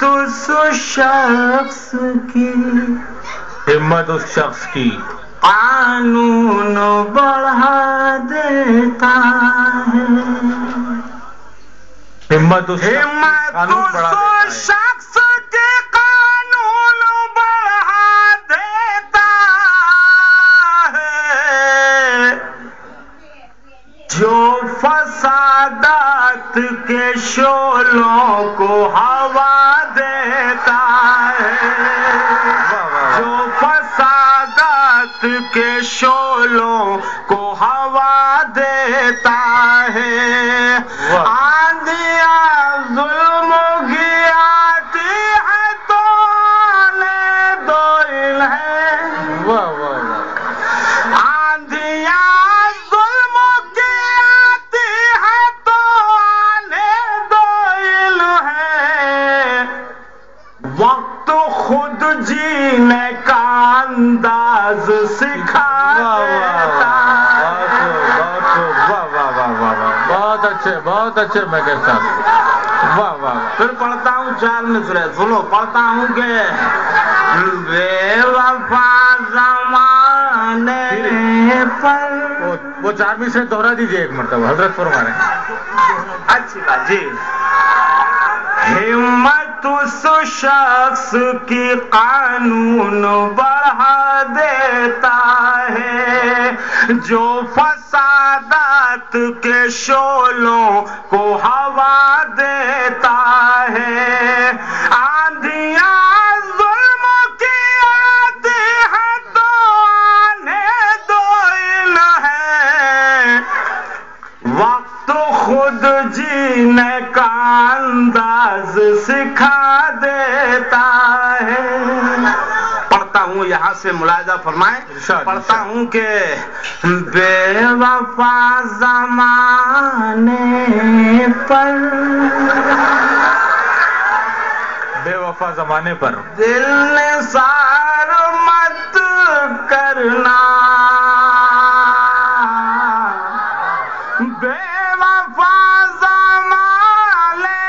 اس شخص کی ہمت اس شخص کی قانون بڑھا دیتا ہے. ہمت اس شخص کے قانون بڑھا دیتا ہے جو فسادات کے شعلوں کو ہوا دیتا ہے. جو فسادات کے شعلوں کو ہوا دیتا ہے. ظلم کی آتی ہے تو آنے دو انہیں. آندھیاں ظلم کی آتی ہے تو آنے دو انہیں. وقت خود جینے کا انداز سکھا دیتا. بہت اچھے میں کہتا ہوں. واہ واہ. پھر پڑھتا ہوں 4 مصرے سنو. پڑھتا ہوں کہ بے وفا زمانے پر. وہ 4 مصرے دوہرا دیجیے ایک مرتبہ. حضرت فرما رہے ہیں. اچھی بات جی. ہمت اس شخص کی قانون بڑھا دیتا ہے جو فسادات کے شعلوں کو ہوا دیتا ہے. آندھیاں ظلم کی آتی ہے تو آنے دو انہیں. وقت خود جینے کا انداز سکھا دیتا ہے. پڑھتا ہوں یہاں سے ملاحظہ فرمائیں. پڑھتا ہوں کہ بے وفا زمانے پر. بے وفا زمانے پر دل نثار مت کرنا. بے وفا زمانے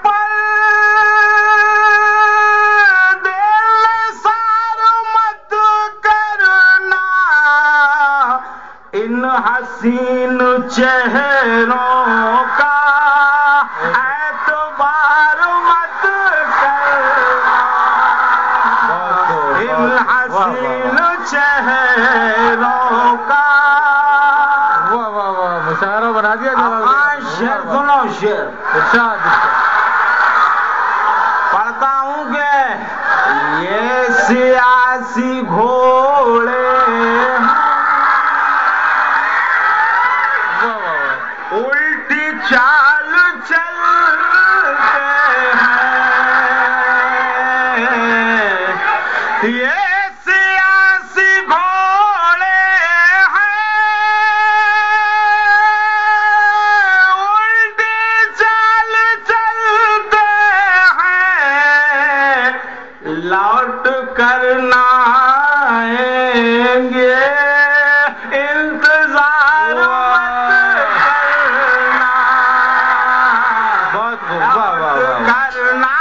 پر دل نثار مت کرنا. ان حسین چہروں کا اعتبار مت کرنا. ان حسین چہروں کا. مشاعرہ بنا دیا. شعر سنو. شعر پڑھتا ہوں کہ یہ سیاسی گھوڑے الٹی چال چلتے ہیں. یہ سیاسی گھوڑے ہیں الٹی چال چلتے ہیں. لوٹ کر نہ آئیں گے انتظار مت کرنا. کرنا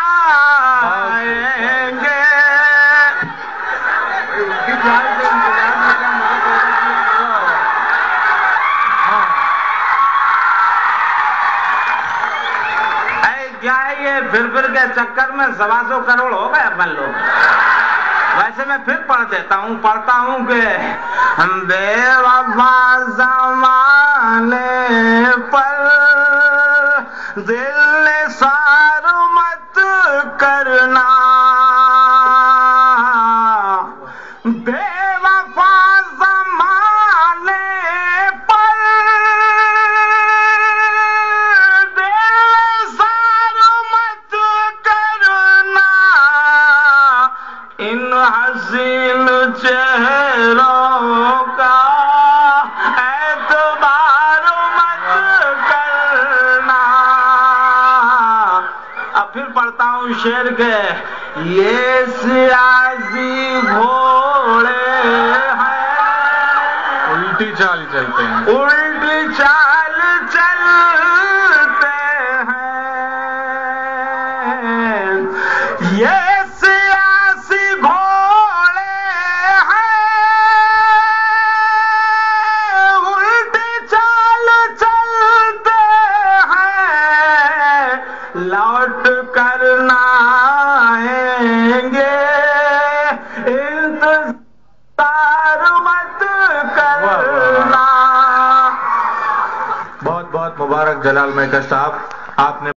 آئیں گے. کیا ہے یہ پھر کے چکر میں 125 کروڑ ہو گئے اپن لوگ. ویسے میں پھر پڑھ دیتا ہوں. پڑھتا ہوں کہ بے وفا زمانے پر دل نثار مت کرنا. بے وفا زمانے پر دل نثار مت کرنا. ان حسین چہروں کا اعتبار مت کرنا. اب پھر پڑھتا ہوں شعر کے یہ سیاسی گھوڑے ہیں الٹی چال چلتے ہیں. الٹی چال چلتے ہیں. لوٹ کر نہ آئیں گے انتظار مت کرنا. بہت بہت مبارک جلال مہکش صاحب، آپ نے